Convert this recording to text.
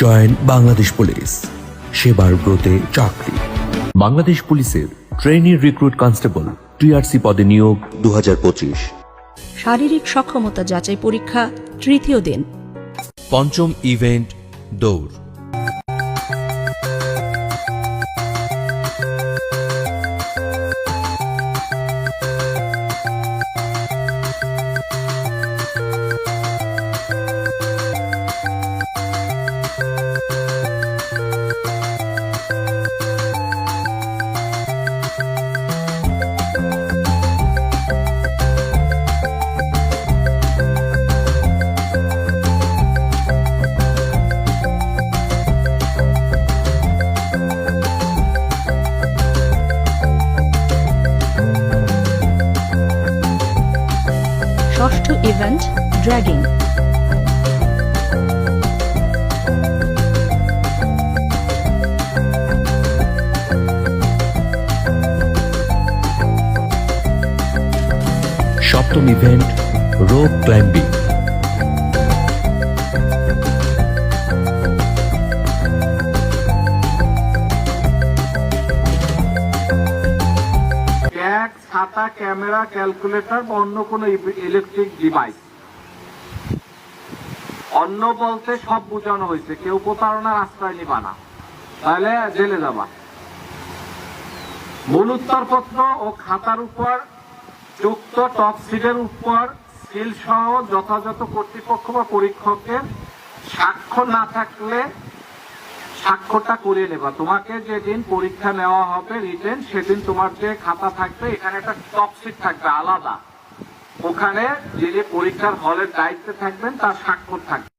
Join Bangladesh police, সেবার ব্রতে চাকরি। বাংলাদেশ পুলিশের ট্রেনি রিক্রুট কনস্টেবল টিআরসি পদে নিয়োগ 2025। শারীরিক সক্ষমতা যাচাই পরীক্ষা তৃতীয় দিন। পঞ্চম ইভেন্ট দৌড়। ষষ্ঠ ইভেন্ট ড্র্যাগিং। সপ্তম ইভেন্ট রোপ ক্লাইম্বিং। ব্যাগ, ছাতা, ক্যামেরা, ক্যালকুলেটর বা অন্য কোনো ইলেকট্রিক ডিভাইস। অন্য বলতে সব বোঝানো হয়েছে, কেউ প্রতারণার আশ্রয় নিবা না, তাহলে জেলে যাবা। মূল উত্তরপত্র ও খাতার উপর যুক্ত টপ সিটের উপর সিল সহ যথাযথ কর্তৃপক্ষ বা পরীক্ষকের স্বাক্ষর না থাকলে স্বাক্ষরটা করিয়ে নেবা। তোমাকে যেদিন পরীক্ষা নেওয়া হবে রিটেন, সেদিন তোমার যে খাতা থাকবে এখানে একটা টপ সিট থাকবে আলাদা, ওখানে যিনি পরীক্ষার হলের দায়িত্বে থাকবেন তার স্বাক্ষর থাকবে।